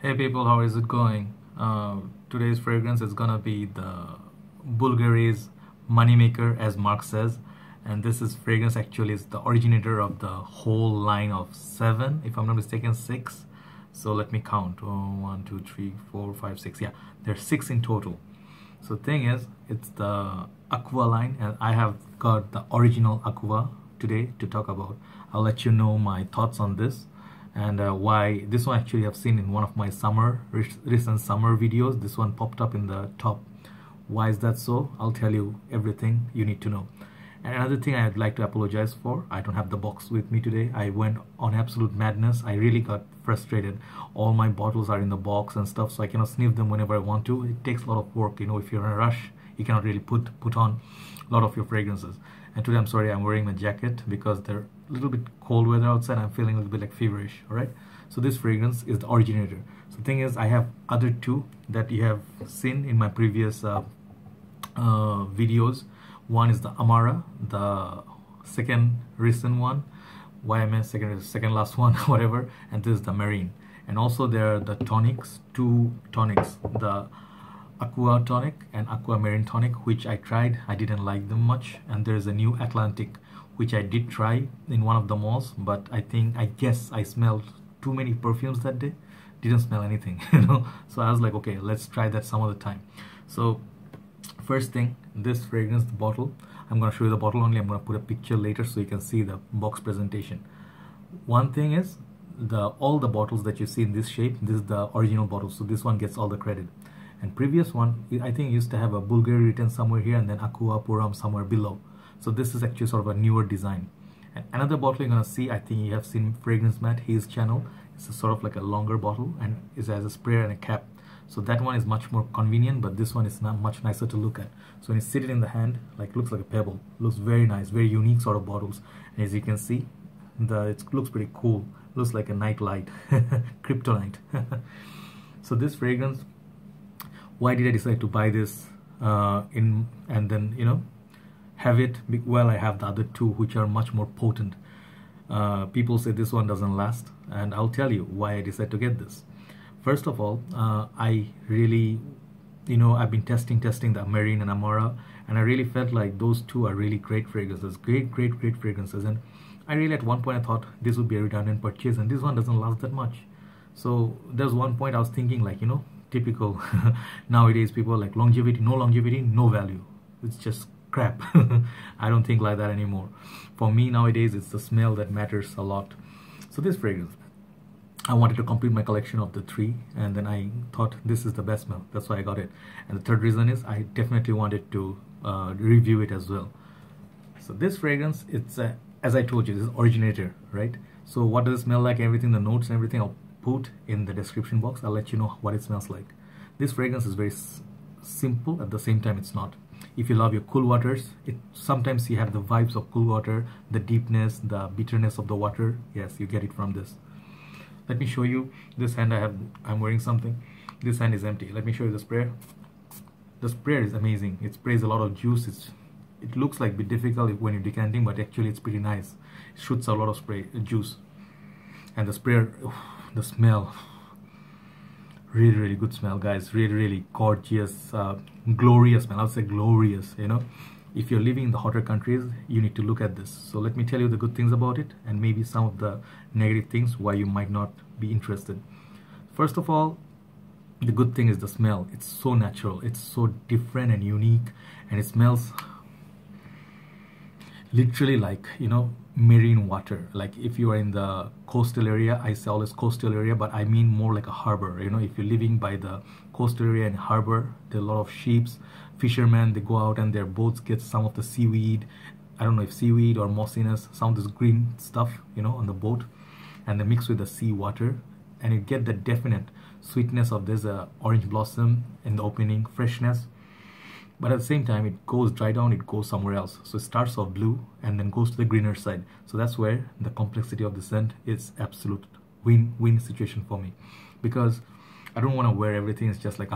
Hey people, how is it going? Today's fragrance is gonna be the Bvlgari's moneymaker, as Mark says, and this is fragrance actually is the originator of the whole line of 7, if I'm not mistaken, 6. So let me count. 1, 2, 3, 4, 5, 6. Yeah, there's 6 in total. So the thing is, it's the Aqva line, and I have got the original Aqva today to talk about. I'll let you know my thoughts on this. And why this one actually I've seen in one of my recent summer videos. This one popped up in the top. Why is that so? I'll tell you everything you need to know. And another thing I'd like to apologize for, I don't have the box with me today. I went on absolute madness. I really got frustrated. All my bottles are in the box and stuff, so I cannot sniff them whenever I want to. It takes a lot of work, you know. If you're in a rush, you cannot really put on a lot of your fragrances. And today I'm sorry, I'm wearing my jacket because they're a little bit cold weather outside. I'm feeling a little bit like feverish. All right, so this fragrance is the originator. So the thing is, I have other 2 that you have seen in my previous videos. One is the Amara, the second recent one. Why I meant second last one, whatever. And this is the Marine. And also there are the tonics, 2 tonics, the Aqua tonic and Aqua Marine tonic, which I tried. I didn't like them much. And there is a new Atlantic, which I did try in one of the malls, but I guess I smelled too many perfumes that day. Didn't smell anything, you know. So I was like, okay, let's try that some other time. So first thing, this fragrance, the bottle. I'm gonna show you the bottle only. I'm gonna put a picture later so you can see the box presentation. One thing is, all the bottles that you see in this shape, this is the original bottle, so this one gets all the credit. And previous one, I think used to have a Bvlgari written somewhere here and then Aqva Pour Homme somewhere below. So this is actually sort of a newer design. And another bottle you're gonna see, I think you have seen Fragrance Matt, his channel. It's a sort of like a longer bottle and it has a sprayer and a cap. So that one is much more convenient, but this one is not much nicer to look at. So when you sit it in the hand, like looks like a pebble. Looks very nice, very unique sort of bottles. And as you can see, it looks pretty cool. Looks like a night light, kryptonite. So this fragrance, why did I decide to buy this and then, you know, have it? Well, I have the other 2 which are much more potent. People say this one doesn't last, and I'll tell you why I decided to get this. First of all, I really, you know, I've been testing the Marine and Amara, and I really felt like those 2 are really great fragrances, great fragrances. And I really at one point I thought this would be a redundant purchase, and this one doesn't last that much. So there's one point I was thinking, like, you know, typical nowadays people are like longevity, no value. It's just crap. I don't think like that anymore. For me nowadays, it's the smell that matters a lot. So this fragrance, I wanted to complete my collection of the 3, and then I thought this is the best smell. That's why I got it. And the third reason is I definitely wanted to review it as well. So this fragrance, it's as I told you, this is originator, right? So what does it smell like? Everything, the notes and everything, I'll put in the description box. I'll let you know what it smells like. This fragrance is very simple, at the same time it's not. If you love your cool waters, sometimes you have the vibes of cool water, the deepness, the bitterness of the water. Yes, you get it from this. Let me show you this hand. I'm wearing something. This hand is empty. Let me show you the sprayer. The sprayer is amazing. It sprays a lot of juice. It looks like a bit difficult when you're decanting, but actually it's pretty nice. It shoots a lot of juice. And the sprayer, the smell, really good smell, guys. Really gorgeous, glorious smell. I'll say glorious, you know. If you're living in the hotter countries, you need to look at this. So let me tell you the good things about it, and maybe some of the negative things why you might not be interested. First of all, the good thing is the smell. It's so natural, it's so different and unique, and it smells literally like, you know, marine water. Like if you are in the coastal area, I say always coastal area, but I mean more like a harbor. You know, if you're living by the coastal area and harbor, there are a lot of ships, fishermen, they go out and their boats get some of the seaweed. I don't know if seaweed or mossiness, some of this green stuff, you know, on the boat, and they mix with the sea water, and you get the definite sweetness of this orange blossom in the opening, freshness. But at the same time, it goes dry down, it goes somewhere else. So it starts off blue and then goes to the greener side. So that's where the complexity of the scent is absolute win-win situation for me. Because I don't want to wear everything. It's just like,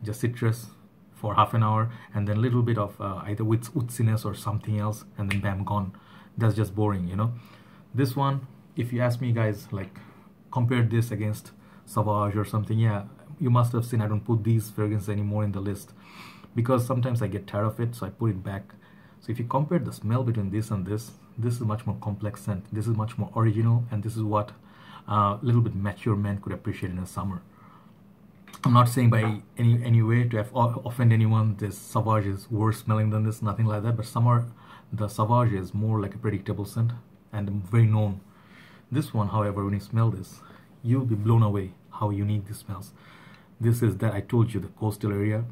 just citrus for half an hour and then a little bit of either with woodsiness or something else and then bam, gone. That's just boring, you know. This one, if you ask me guys, like compare this against Sauvage or something. Yeah, you must have seen I don't put these fragrances anymore in the list because sometimes I get tired of it, so I put it back. So if you compare the smell between this and this is much more complex scent. This is much more original, and this is what a little bit mature man could appreciate in the summer. I'm not saying by any way to offend anyone this Sauvage is worse smelling than this, nothing like that, but summer the Sauvage is more like a predictable scent and very known. This one, however, when you smell this, you'll be blown away how unique this smells. This is that I told you, the coastal area,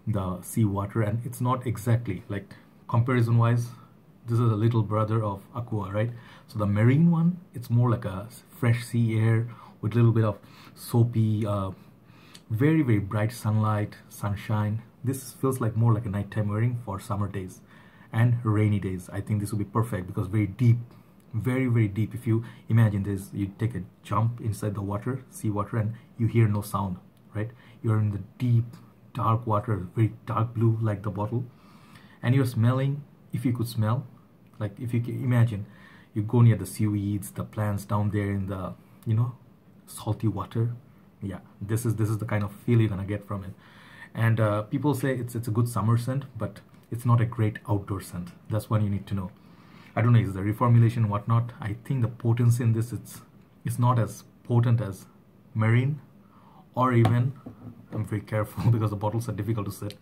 the sea water, and it's not exactly like comparison wise, this is a little brother of Aqva, right? So the marine one, it's more like a fresh sea air with a little bit of soapy, very bright sunlight, sunshine. This feels like more like a nighttime wearing for summer days and rainy days. I think this will be perfect because very deep, very deep. If you imagine this, you take a jump inside the water, sea water, and you hear no sound, right? You're in the deep dark water, very dark blue like the bottle, and you're smelling. If you could smell, like if you can imagine, you go near the seaweeds, the plants down there in the, you know, salty water. Yeah, this is the kind of feel you're gonna get from it. And people say it's a good summer scent, but it's not a great outdoor scent. That's what you need to know. I don't know, is the reformulation whatnot. I think the potency in this, it's not as potent as marine, or even, I'm very careful because the bottles are difficult to set,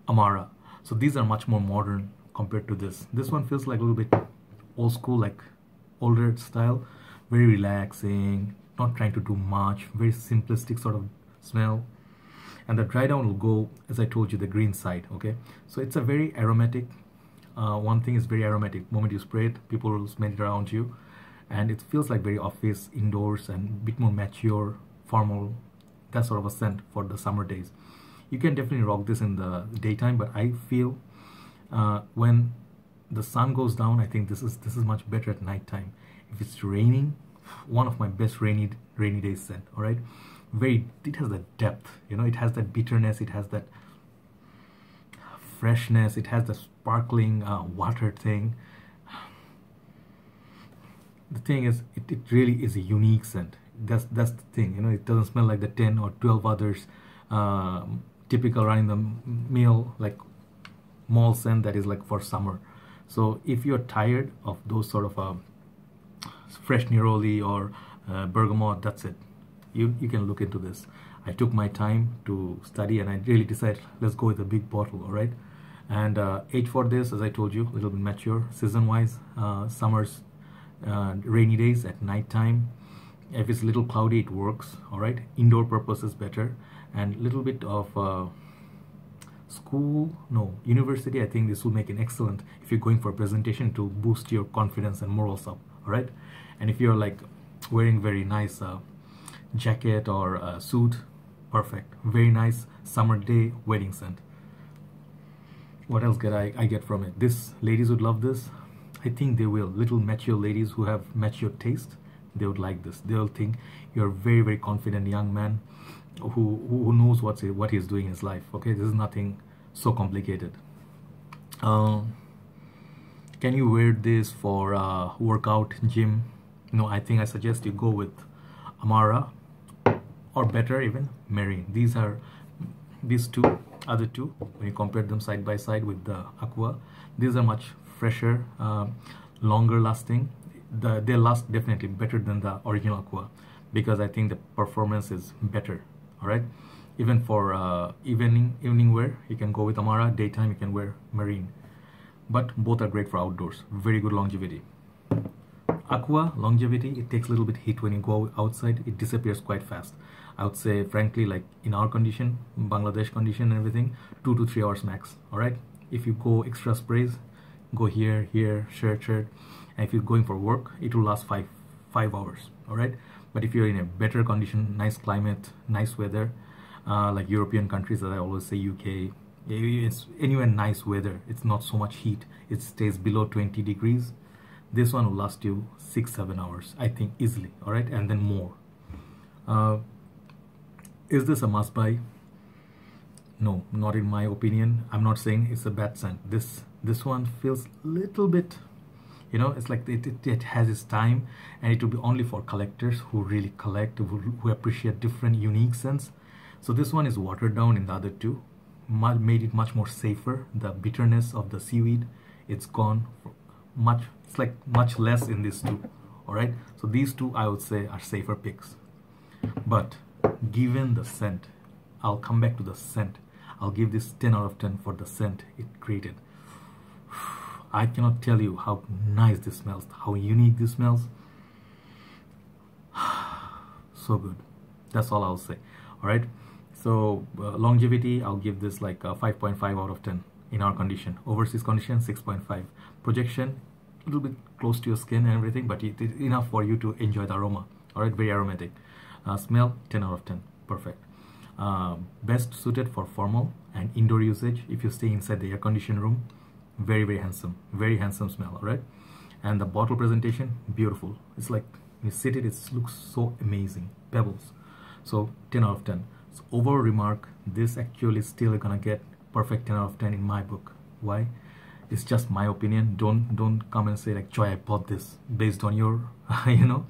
Amara. So these are much more modern compared to this. This one feels like a little bit old school, like older style, very relaxing, not trying to do much, very simplistic sort of smell. And the dry down will go, as I told you, the green side. Okay, so it's a very aromatic. One thing is very aromatic. The moment you spray it, people will smell it around you, and it feels like very office, indoors, and a bit more mature, formal, that sort of a scent for the summer days. You can definitely rock this in the daytime, but I feel when the sun goes down, I think this is much better at nighttime. If it's raining, one of my best rainy day scent. All right, it has that depth, you know, it has that bitterness, it has that freshness, it has the sparkling water thing. The thing is, it really is a unique scent. That's the thing, you know. It doesn't smell like the 10 or 12 others typical running the mill like mall scent that is like for summer. So if you're tired of those sort of fresh neroli or bergamot, that's it. You can look into this. I took my time to study and I really decided, let's go with a big bottle. All right, and age for this, as I told you, a little bit mature. Season wise, summers, rainy days at night time. If it's a little cloudy, it works. All right, indoor purpose is better, and little bit of university, I think this will make it excellent if you're going for a presentation to boost your confidence and morals up. All right, and if you're like wearing very nice jacket or suit, perfect. Very nice summer day wedding scent. What else I get from it? This, ladies would love this. I think they will. Little mature ladies who have mature taste, they would like this. They'll think you're a very confident young man who knows what he's doing in his life. Okay, this is nothing so complicated. Can you wear this for workout, gym? No, I think I suggest you go with Amara, or better even marine. These other two, when you compare them side by side with the Aqva, these are much fresher, longer lasting. They last definitely better than the original Aqva, because I think the performance is better. All right, even for evening wear, you can go with Amara. Daytime, you can wear marine. But both are great for outdoors. Very good longevity. Aqva longevity, it takes a little bit heat when you go outside. It disappears quite fast. I would say, frankly, like in our condition, Bangladesh condition and everything, 2 to 3 hours max. All right. If you go extra sprays, go here, shirt, and if you're going for work, it will last 5 hours. All right. But if you're in a better condition, nice climate, nice weather, like European countries, as I always say, UK, it's anywhere nice weather. It's not so much heat. It stays below 20 degrees. This one will last you 6-7 hours, I think, easily. All right, and then more. Is this a must buy? No, not in my opinion. I'm not saying it's a bad scent. This one feels little bit, You know, it's like it has its time, and it will be only for collectors who really collect, who appreciate different unique scents. So this one is watered down in the other two, made it much more safer. The bitterness of the seaweed, it's gone much, it's like much less in these two. All right, so these two I would say are safer picks. But given the scent, I'll come back to the scent. I'll give this 10 out of 10 for the scent it created. I cannot tell you how nice this smells, how unique this smells. So good. That's all I'll say. All right. So longevity, I'll give this like a 5.5 out of 10 in our condition. Overseas condition, 6.5. Projection, a little bit close to your skin and everything, but it is enough for you to enjoy the aroma. All right, very aromatic. Smell, 10 out of 10. Perfect. Best suited for formal and indoor usage. If you stay inside the air-conditioned room, very handsome smell. All right, and the bottle presentation, beautiful. It's like when you sit it looks so amazing. Pebbles. So 10 out of 10. So overall remark, this actually still gonna get perfect 10 out of 10 in my book. Why? It's just my opinion. Don't come and say like, Joy, I bought this based on your you know,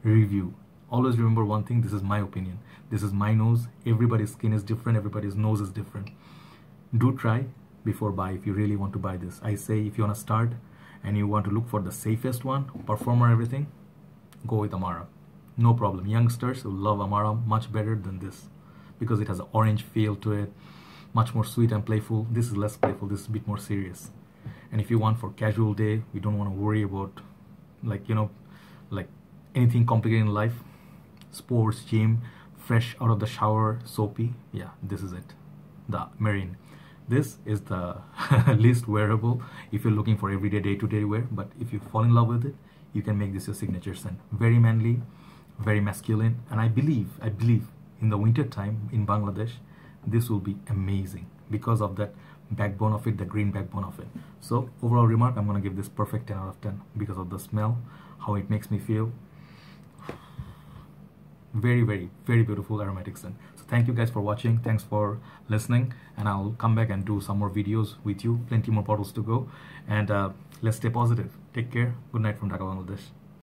review. Always remember one thing, this is my opinion. This is my nose. Everybody's skin is different, everybody's nose is different. Do try before buy if you really want to buy this. I say if you want to start and you want to look for the safest one, performer, everything, go with Amara. No problem. Youngsters will love Amara much better than this because it has an orange feel to it, much more sweet and playful. This is less playful, this is a bit more serious. And if you want for casual day, we don't want to worry about like, you know, like anything complicated in life, sports, gym, fresh out of the shower, soapy, yeah, this is it. The Marine. This is the least wearable if you're looking for everyday, day-to-day wear, but if you fall in love with it, you can make this your signature scent. Very manly, very masculine, and I believe in the winter time in Bangladesh, this will be amazing because of that backbone of it, the green backbone of it. So overall remark, I'm gonna give this perfect 10 out of 10 because of the smell, how it makes me feel. Very beautiful aromatic scent. So thank you guys for watching, thanks for listening, and I'll come back and do some more videos with you, plenty more bottles to go, and let's stay positive. Take care. Good night from Dhaka, Bangladesh.